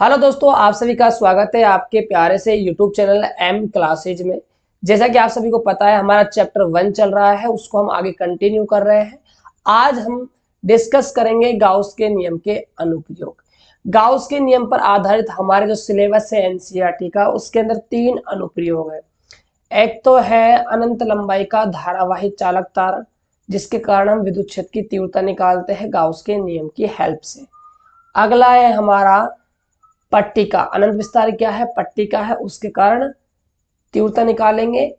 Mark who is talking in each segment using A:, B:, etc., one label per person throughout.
A: Hello दोस्तों, आप सभी का स्वागत है आपके प्यारे से यूट्यूब चैनल एम क्लासेज में। जैसा कि आप सभी को पता है, हमारा चैप्टर 1 चल रहा है, उसको हम आगे कंटिन्यू कर रहे हैं। आज हम डिस्कस करेंगे गाउस के नियम के अनुप्रयोग। गाउस के नियम पर आधारित हमारे जो सिलेबस है एनसीईआरटी का, उसके अंदर 3 अनुप्रयोग है। एक तो है अनंत लंबाई का धारावाही चालक तार, जिसके कारण हम विद्युत क्षेत्र की तीव्रता निकालते हैं गाउस के नियम की हेल्प से। अगला है हमारा पट्टिका। अनंत विस्तार क्या है? पट्टिका है, उसके कारण तीव्रता निकालेंगे।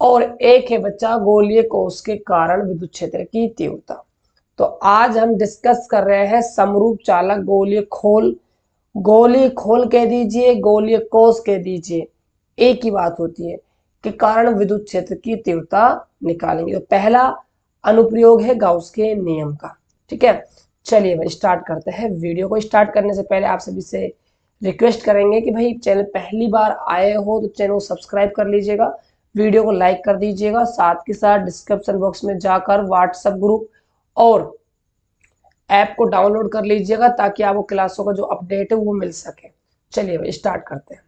A: और एक है बच्चा गोलीय कोष के कारण विद्युत क्षेत्र की तीव्रता। तो आज हम डिस्कस कर रहे हैं समरूप चालक गोलीय खोल। गोलीय खोल कह दीजिए, गोलीय कोष कह दीजिए, एक ही बात होती है, के कारण विद्युत क्षेत्र की तीव्रता निकालेंगे। तो पहला अनुप्रयोग है गाउस के नियम का। ठीक है, चलिए भाई स्टार्ट करते हैं। वीडियो को स्टार्ट करने से पहले आप सभी से रिक्वेस्ट करेंगे कि भाई चैनल पहली बार आए हो तो चैनल को सब्सक्राइब कर लीजिएगा, वीडियो को लाइक कर दीजिएगा, साथ के साथ डिस्क्रिप्शन बॉक्स में जाकर व्हाट्सएप ग्रुप और ऐप को डाउनलोड कर लीजिएगा ताकि आपको क्लासों का जो अपडेट है वो मिल सके। चलिए भाई स्टार्ट करते हैं।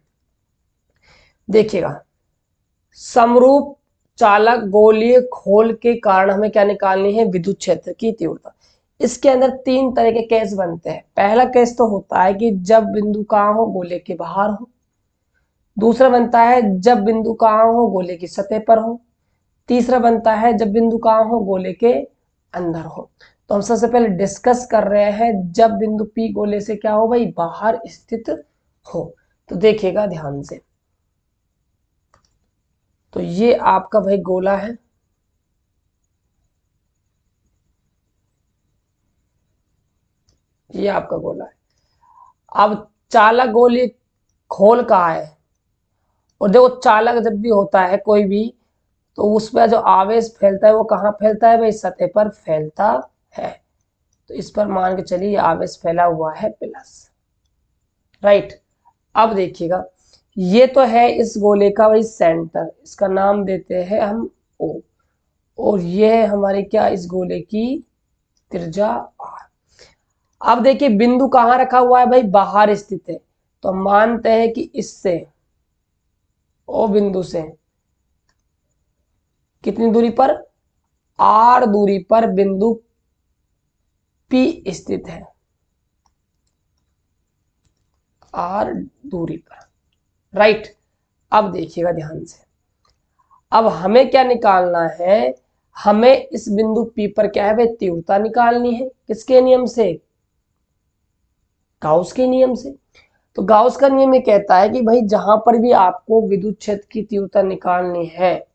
A: देखिएगा, समरूप चालक गोलीय खोल के कारण हमें क्या निकालनी है? विद्युत क्षेत्र की तीव्रता। इसके अंदर 3 तरह के केस बनते हैं। पहला केस तो होता है कि जब बिंदु कहाँ हो? गोले के बाहर हो। दूसरा बनता है जब बिंदु कहाँ हो? गोले की सतह पर हो। तीसरा बनता है जब बिंदु कहाँ हो? गोले के अंदर हो। तो हम सबसे पहले डिस्कस कर रहे हैं जब बिंदु P गोले से क्या हो भाई? बाहर स्थित हो। तो देखिएगा ध्यान से, तो ये आपका भाई गोला है, ये आपका गोला है। अब चालक गोलीय खोल कहाँ है? और देखो, चालक जब भी होता है कोई भी, तो उसमें जो आवेश फैलता है वो कहाँ फैलता है भाई? सतह पर फैलता है। तो इस पर मान के चलिए आवेश फैला हुआ है प्लस। राइट। अब देखिएगा, ये तो है इस गोले का भाई सेंटर, इसका नाम देते हैं हम O। और ये है हमारे क्या? इस गोले की त्रिज्या R। अब देखिए बिंदु कहाँ रखा हुआ है भाई? बाहर स्थित है। तो हम मानते हैं कि इससे O बिंदु से कितनी दूरी पर? R दूरी पर बिंदु P स्थित है। R दूरी पर। राइट। अब देखिएगा ध्यान से, अब हमें क्या निकालना है? हमें इस बिंदु P पर क्या है भाई? तीव्रता निकालनी है। किसके नियम से? गाउस के नियम से। तो गाउस का नियम ये कहता है कि भाई जहां पर भी आपको विद्युत क्षेत्र की तीव्रता निकालनी है,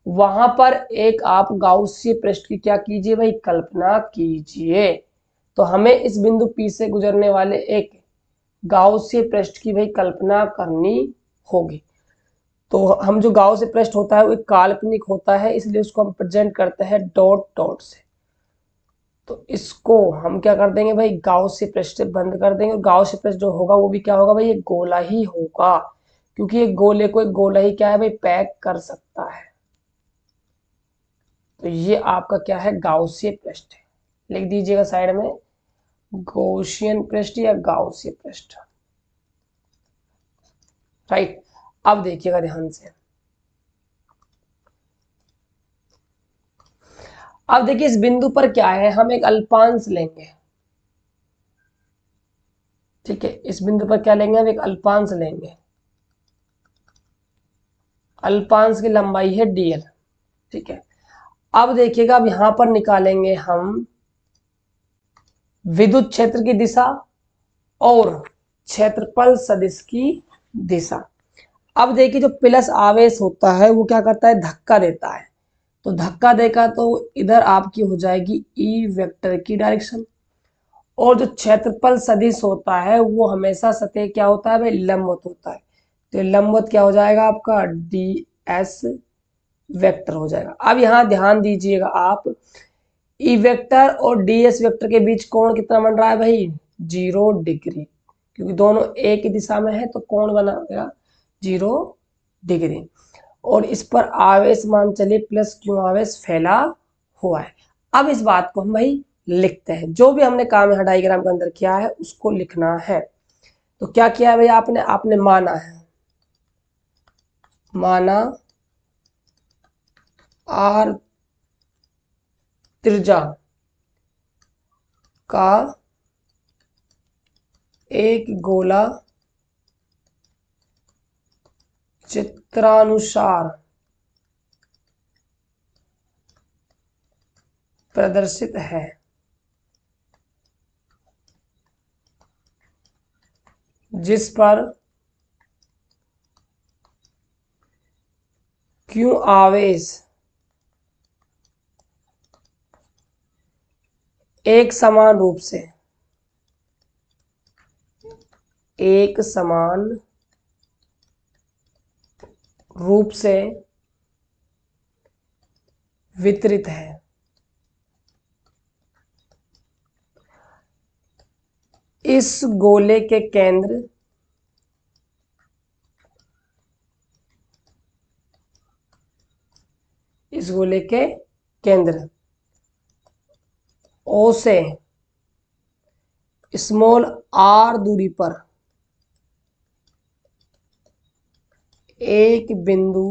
A: वहां पर एक आप गाउसीय पृष्ठ की क्या कीजिए भाई? कल्पना कीजिए। तो हमें इस बिंदु P से गुजरने वाले एक गाउसीय पृष्ठ की भाई कल्पना करनी होगी। तो हम जो गाउसीय पृष्ठ होता है वो एक काल्पनिक होता है, इसलिए उसको हम प्रेजेंट करते हैं डॉट डॉट से। तो इसको हम क्या कर देंगे भाई? गाउसीय पृष्ठ से बंद कर देंगे। और गाउसीय पृष्ठ जो होगा वो भी क्या होगा भाई? एक गोला ही होगा, क्योंकि एक गोले को एक गोला ही क्या है भाई? पैक कर सकता है। तो ये आपका क्या है? गाउसीय पृष्ठ है। लिख दीजिएगा साइड में, गौशियन पृष्ठ या गाउसीय पृष्ठ। राइट। अब देखिएगा ध्यान से, अब देखिए इस बिंदु पर क्या है? हम एक अल्पांश लेंगे। ठीक है, इस बिंदु पर क्या लेंगे? हम एक अल्पांश लेंगे। अल्पांश की लंबाई है dl। ठीक है, अब देखिएगा, अब यहां पर निकालेंगे हम विद्युत क्षेत्र की दिशा और क्षेत्रफल सदिश की दिशा। अब देखिए, जो प्लस आवेश होता है वो क्या करता है? धक्का देता है। तो धक्का देगा तो इधर आपकी हो जाएगी ई वेक्टर की डायरेक्शन। और जो क्षेत्रफल सदिश होता है वो हमेशा सतह क्या होता है भाई? लंबवत होता है। तो लंबवत क्या हो जाएगा आपका? डी एस वेक्टर हो जाएगा। अब यहाँ ध्यान दीजिएगा आप, ई वेक्टर और डी एस वेक्टर के बीच कोण कितना बन रहा है भाई? 0 डिग्री, क्योंकि दोनों एक ही दिशा में है तो कोण बना 0 डिग्री। और इस पर आवेश मान चलिए प्लस क्यू आवेश फैला हुआ है। अब इस बात को हम भाई लिखते हैं, जो भी हमने काम यहाँ डायग्राम के अंदर किया है उसको लिखना है। तो क्या किया है भैया आपने, आपने माना है, माना आर त्रिज्या का एक गोला चित्रानुसार प्रदर्शित है। जिस पर Q आवेश एक समान रूप से, एक समान रूप से वितरित है। इस गोले के केंद्र इस गोले के केंद्र O से स्मॉल r दूरी पर एक बिंदु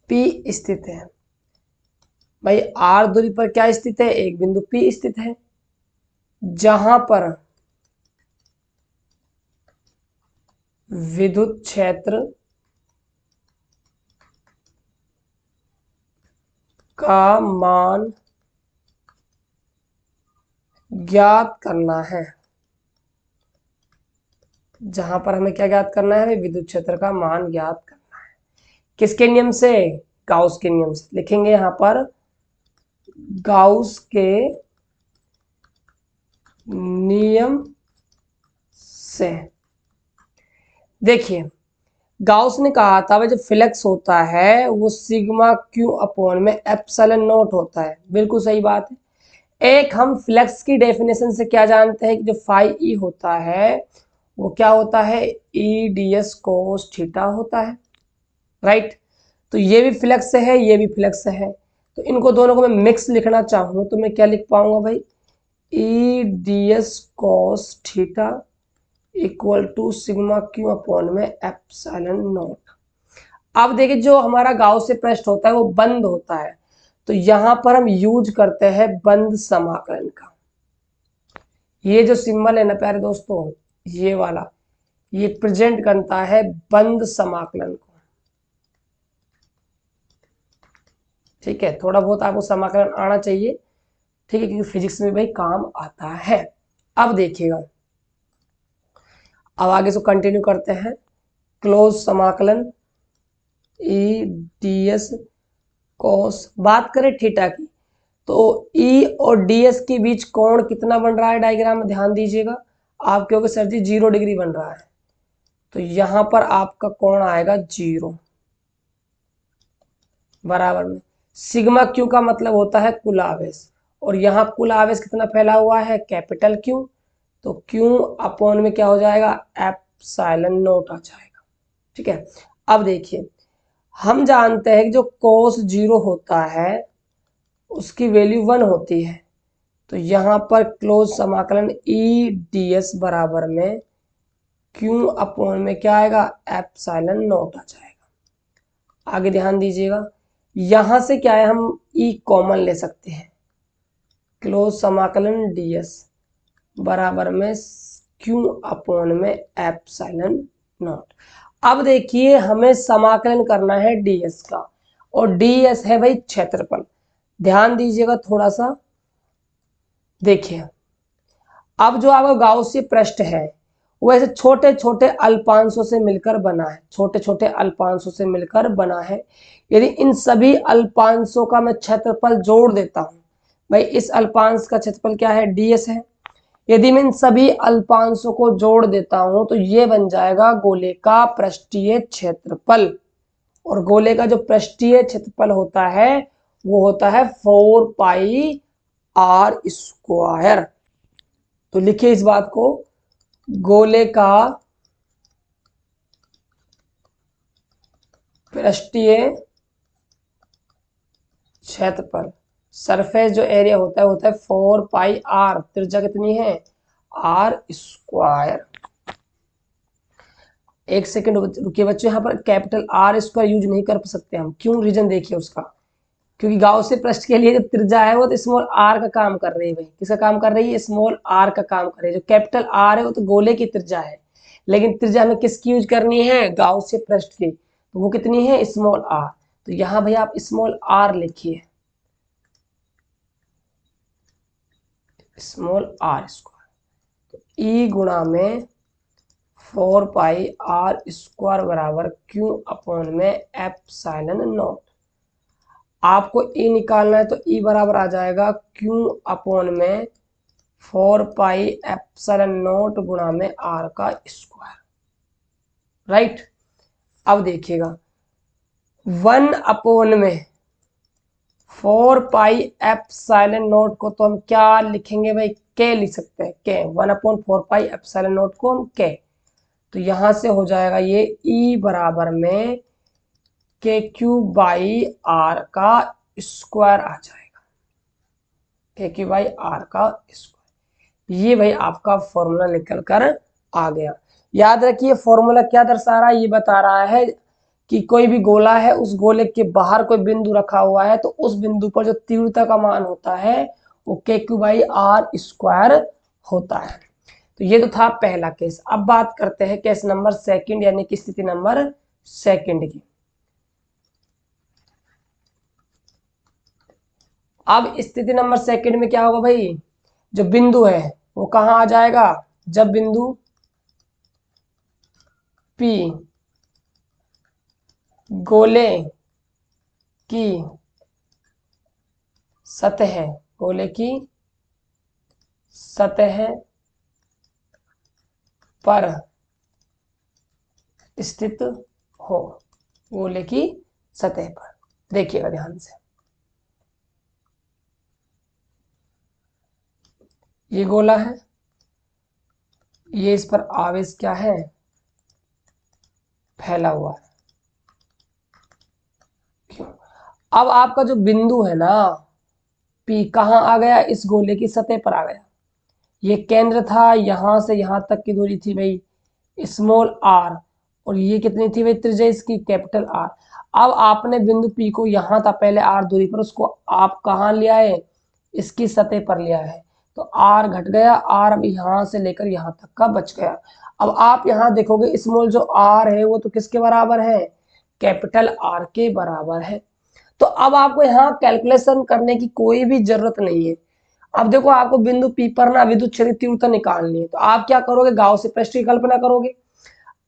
A: P स्थित है। भाई r दूरी पर क्या स्थित है, एक बिंदु P स्थित है, जहां पर विद्युत क्षेत्र का मान ज्ञात करना है। जहां पर हमें क्या ज्ञात करना है, विद्युत क्षेत्र का मान ज्ञात करना है। किसके नियम से, गाउस के नियम से। लिखेंगे यहां पर गाउस के नियम से। देखिए गाउस ने कहा था भाई जो फ्लक्स होता है वो सिग्मा क्यू अपॉन में एप्सिलॉन नॉट होता है। बिल्कुल सही बात है। एक हम फ्लक्स की डेफिनेशन से क्या जानते हैं कि जो फाई ई होता है वो क्या होता है, ई डी एस कोस थीटा होता है, राइट। तो ये भी फ्लक्स है, ये भी फ्लक्स है, तो इनको दोनों को मैं मिक्स लिखना चाहूं तो मैं क्या लिख पाऊंगा भाई, E D S cos theta equal to sigma Q upon में एप्सिलॉन नॉट। अब देखिए जो हमारा गाउस से पृष्ठ होता है वो बंद होता है, तो यहां पर हम यूज करते हैं बंद समाकलन का। ये जो सिंबल है ना प्यारे दोस्तों, ये वाला, ये प्रेजेंट करता है बंद समाकलन को। ठीक है, थोड़ा बहुत आपको समाकलन आना चाहिए, ठीक है, क्योंकि फिजिक्स में भाई काम आता है। अब देखिएगा, अब आगे से कंटिन्यू करते हैं। क्लोज समाकलन ई डी एस कॉस, बात करें थीटा की तो ई और डी एस के बीच कोण कितना बन रहा है, डायग्राम में ध्यान दीजिएगा। आप कहोगे सर जी 0 डिग्री बन रहा है, तो यहां पर आपका कोण आएगा 0 बराबर में सिग्मा क्यू का मतलब होता है कुल आवेश, और यहाँ कुल आवेश कितना फैला हुआ है, कैपिटल क्यू, तो क्यू अपॉन में क्या हो जाएगा, एप्सिलॉन नॉट आ जाएगा। ठीक है, अब देखिए हम जानते हैं कि जो कोस 0 होता है उसकी वैल्यू 1 होती है, तो यहाँ पर क्लोज समाकलन ई डी एस बराबर में क्यू अपॉन में क्या आएगा, एप्सिलॉन नॉट आ जाएगा। आगे ध्यान दीजिएगा, यहां से क्या है, हम ई कॉमन ले सकते हैं, क्लोज समाकलन डी एस बराबर में क्यू अपॉन में एप्सिलॉन नॉट। अब देखिए हमें समाकलन करना है ds का, और ds है भाई क्षेत्रफल। ध्यान दीजिएगा थोड़ा सा, देखिए अब जो आपका गाउसीय पृष्ठ है वो ऐसे छोटे छोटे अल्पांशों से मिलकर बना है, छोटे छोटे अल्पांशों से मिलकर बना है। यदि इन सभी अल्पांशों का मैं क्षेत्रफल जोड़ देता हूं, भाई इस अल्पांश का क्षेत्रफल क्या है, ds है, यदि मैं इन सभी अल्पांशों को जोड़ देता हूं तो ये बन जाएगा गोले का पृष्ठीय क्षेत्रफल, और गोले का जो पृष्ठीय क्षेत्रफल होता है वो होता है 4 पाई आर स्क्वायर। तो लिखिए इस बात को, गोले का पृष्ठीय क्षेत्रफल, सरफेस जो एरिया होता है 4 पाई आर, त्रिज्या कितनी है आर स्क्वायर। एक सेकेंड रुकिए बच्चों, यहाँ पर कैपिटल आर स्क्वायर यूज नहीं कर सकते हम, क्यों? रीजन देखिए उसका, क्योंकि गाउसी पृष्ठ के लिए जो त्रिज्या है वो तो स्मॉल आर का काम कर रही है भाई। किसका काम कर रही है? स्मॉल आर का काम कर रही है। जो कैपिटल आर है वो तो गोले की त्रिज्या है, लेकिन त्रिज्या हमें किसकी यूज करनी है? गाउसी पृष्ठ की। तो वो कितनी है? Small R. तो यहाँ भाई आप स्मॉल आर लिखिए, स्मॉल आर स्क्वायर। तो ई गुणा में 4 पाई आर स्क्वायर बराबर क्यू अपॉन में एप्सिलॉन नॉट। आपको ई निकालना है तो ई बराबर आ जाएगा क्यू अपॉन में 4 पाई एप्सिलॉन नॉट गुणा में आर का स्क्वायर, राइट। अब देखिएगा 1 अपॉन में 4 पाई एप्सिलॉन नॉट को तो हम क्या लिखेंगे भाई? के लिख सकते हैं, के। 1 अपॉन 4 पाई एप्सिलॉन नॉट को हम के, तो यहां से हो जाएगा ये ई बराबर में के क्यू बाई आर का स्क्वायर आ जाएगा, के क्यू बाई आर का स्क्वायर। ये भाई आपका फॉर्मूला निकल कर आ गया। याद रखिए फॉर्मूला क्या दर्शा रहा है? ये बता रहा है कि कोई भी गोला है, उस गोले के बाहर कोई बिंदु रखा हुआ है, तो उस बिंदु पर जो तीव्रता का मान होता है वो के क्यू बाई आर स्क्वायर होता है। तो ये तो था पहला केस। अब बात करते हैं केस नंबर सेकंड, यानी कि स्थिति नंबर सेकंड की। अब स्थिति नंबर सेकंड में क्या होगा भाई? जो बिंदु है वो कहां आ जाएगा? जब बिंदु P गोले की सतह, गोले की सतह पर स्थित हो, गोले की सतह पर। देखिएगा ध्यान से, ये गोला है, ये इस पर आवेश क्या है? फैला हुआ है। अब आपका जो बिंदु है ना P कहाँ आ गया? इस गोले की सतह पर आ गया। ये केंद्र था, यहां से यहां तक की दूरी थी भाई स्मॉल आर, और ये कितनी थी भाई त्रिज्या इसकी? Capital R. अब आपने बिंदु P को यहां था पहले आर दूरी पर, उसको आप कहाँ ले आए? इसकी सतह पर ले आए, तो आर घट गया, आर अब यहां से लेकर यहां तक का बच गया। अब आप यहां देखोगे स्मॉल जो आर है वो तो किसके बराबर है? कैपिटल आर के बराबर है। तो अब आपको यहाँ कैलकुलेशन करने की कोई भी जरूरत नहीं है। अब देखो आपको बिंदु P पर ना विद्युत क्षेत्र तीव्रता निकालनी है, तो आप क्या करोगे? गाउसी पृष्ठ की कल्पना करोगे।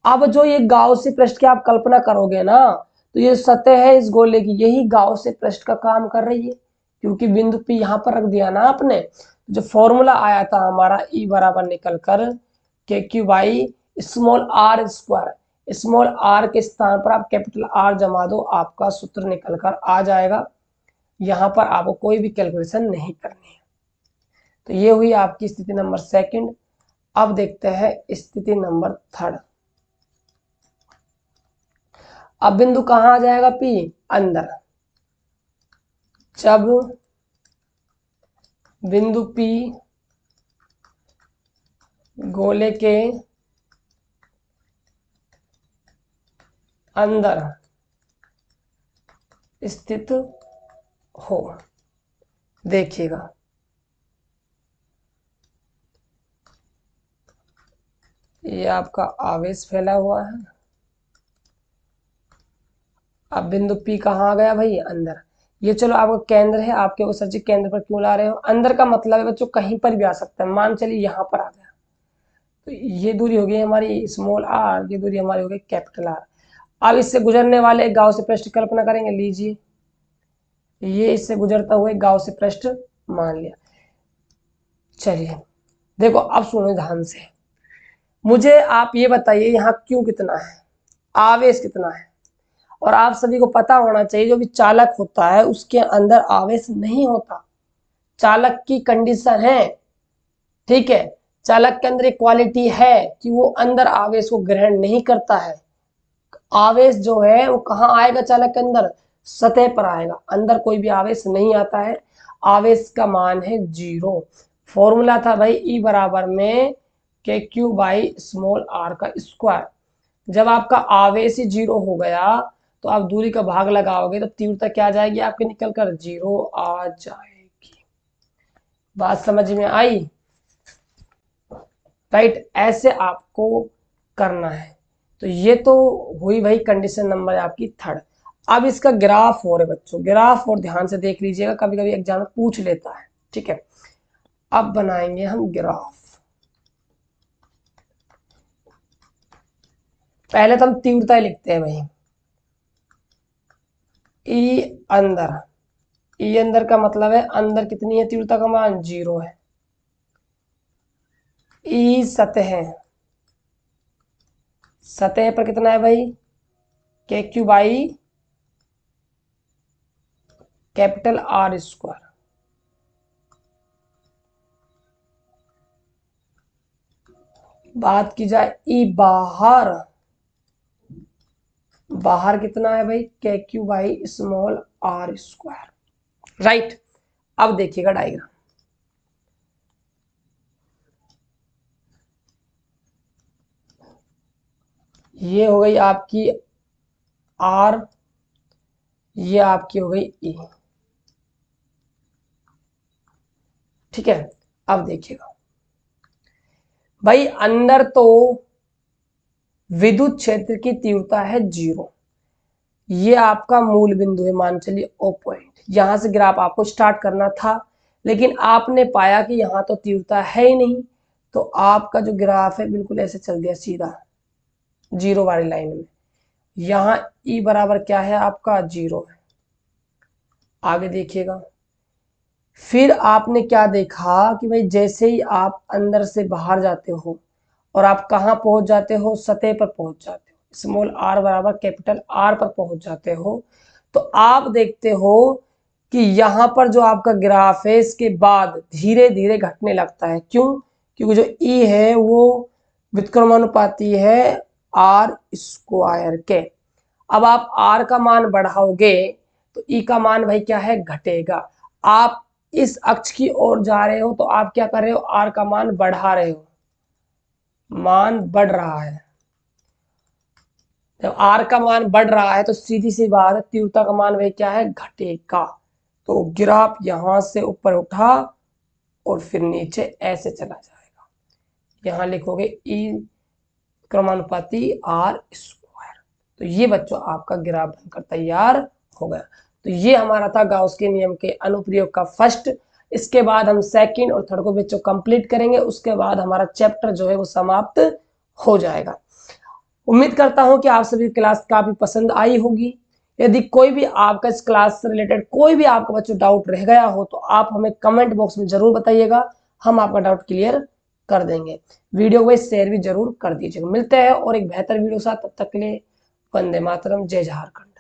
A: अब जो ये गाउसी पृष्ठ की आप कल्पना करोगे ना, तो ये सतह है इस गोले की, यही गाउसी पृष्ठ का काम कर रही है, क्योंकि बिंदु P यहाँ पर रख दिया ना आपने। जो फॉर्मूला आया था हमारा ई बराबर निकल कर के Q by small R square, small R के स्थान पर आप कैपिटल आर जमा दो, आपका सूत्र निकल कर आ जाएगा। यहाँ पर आपको कोई भी कैलकुलेशन नहीं करनी है। तो ये हुई आपकी स्थिति नंबर सेकंड। अब देखते हैं स्थिति नंबर थर्ड। अब बिंदु कहां आ जाएगा? P अंदर। जब बिंदु P गोले के अंदर स्थित हो, देखिएगा ये आपका आवेश फैला हुआ है। अब बिंदु P कहाँ आ गया भाई? अंदर। ये चलो आपका केंद्र है, आपके वो सर जी केंद्र पर क्यों ला रहे हो? अंदर का मतलब है बच्चों कहीं पर भी आ सकता है। मान चलिए यहाँ पर आ गया, तो ये दूरी हो गई हमारी स्मॉल आर, ये दूरी हमारी हो गई कैपिटल आर। अब इससे गुजरने वाले एक गाउसी पृष्ठ की कल्पना करेंगे। लीजिए ये इससे गुजरता हुआ एक गाउसी पृष्ठ मान लिया। चलिए देखो अब सुनो ध्यान से, मुझे आप ये बताइए यहाँ क्यू कितना है, आवेश कितना है? और आप सभी को पता होना चाहिए जो भी चालक होता है उसके अंदर आवेश नहीं होता। चालक की कंडीशन है, ठीक है, चालक के अंदर एक क्वालिटी है कि वो अंदर आवेश को ग्रहण नहीं करता है। आवेश जो है वो कहाँ आएगा? चालक के अंदर सतह पर आएगा, अंदर कोई भी आवेश नहीं आता है। आवेश का मान है 0। फॉर्मूला था भाई ई बराबर में के क्यू बाई स्मॉल आर का स्क्वायर। जब आपका आवेश ही 0 हो गया तो आप दूरी का भाग लगाओगे तो तीव्रता क्या आ जाएगी आपके निकल कर 0 आ जाएगी। बात समझ में आई? राइट, ऐसे आपको करना है। तो ये तो हुई भाई कंडीशन नंबर आपकी थर्ड। अब इसका ग्राफ और है बच्चों, ग्राफ और ध्यान से देख लीजिएगा, कभी कभी एग्जाम में पूछ लेता है। ठीक है, अब बनाएंगे हम ग्राफ। पहले तो हम तीव्रता लिखते हैं भाई, ई अंदर, ई अंदर का मतलब है अंदर कितनी है तीव्रता का मान 0 है। ई सतह, सतह पर कितना है भाई के Q by capital R square. बात की जाए ई बाहर, बाहर कितना है भाई के Q by small R square. Right, अब देखिएगा डायग्राम। ये हो गई आपकी आर, ये आपकी हो गई ई। ठीक है, अब देखिएगा भाई, अंदर तो विद्युत क्षेत्र की तीव्रता है 0, ये आपका मूल बिंदु है, मान चलिए ओ पॉइंट। यहां से ग्राफ आपको स्टार्ट करना था, लेकिन आपने पाया कि यहां तो तीव्रता है ही नहीं, तो आपका जो ग्राफ है बिल्कुल ऐसे चल दिया सीधा 0 वाली लाइन में। यहाँ ई बराबर क्या है आपका 0 है। आगे देखिएगा, फिर आपने क्या देखा कि भाई जैसे ही आप अंदर से बाहर जाते हो और आप कहाँ पहुंच जाते हो, सतह पर पहुंच जाते हो, स्मॉल आर बराबर कैपिटल आर पर पहुंच जाते हो, तो आप देखते हो कि यहाँ पर जो आपका ग्राफ है इसके बाद धीरे धीरे घटने लगता है। क्यों? क्योंकि जो ई है वो व्युत्क्रमानुपाती है आर स्क्वायर के। अब आप आर का मान बढ़ाओगे तो ई का मान भाई क्या है, घटेगा। आप इस अक्ष की ओर जा रहे हो तो आप क्या कर रहे हो, आर का मान बढ़ा रहे हो, मान बढ़ रहा है। जब आर का मान बढ़ रहा है तो सीधी सी बात है तीव्रता का मान भाई क्या है, घटेगा। तो ग्राफ यहां से ऊपर उठा और फिर नीचे ऐसे चला जाएगा। यहां लिखोगे ई क्रमानुपाती आर स्क्वायर। तो ये बच्चों आपका ग्राफ बनकर तैयार हो गया। तो ये हमारा था गाउस के नियम के अनुप्रयोग का फर्स्ट। इसके बाद हम सेकंड और थर्ड को बच्चों कंप्लीट करेंगे, उसके बाद हमारा चैप्टर जो है वो समाप्त हो जाएगा। उम्मीद करता हूं कि आप सभी क्लास काफी पसंद आई होगी। यदि कोई भी आपका इस क्लास से रिलेटेड कोई भी आपका बच्चों डाउट रह गया हो तो आप हमें कमेंट बॉक्स में जरूर बताइएगा, हम आपका डाउट क्लियर कर देंगे। वीडियो को शेयर भी जरूर कर दीजिएगा। मिलते हैं और एक बेहतर वीडियो के साथ, तब तक के लिए वंदे मातरम, जय झारखंड।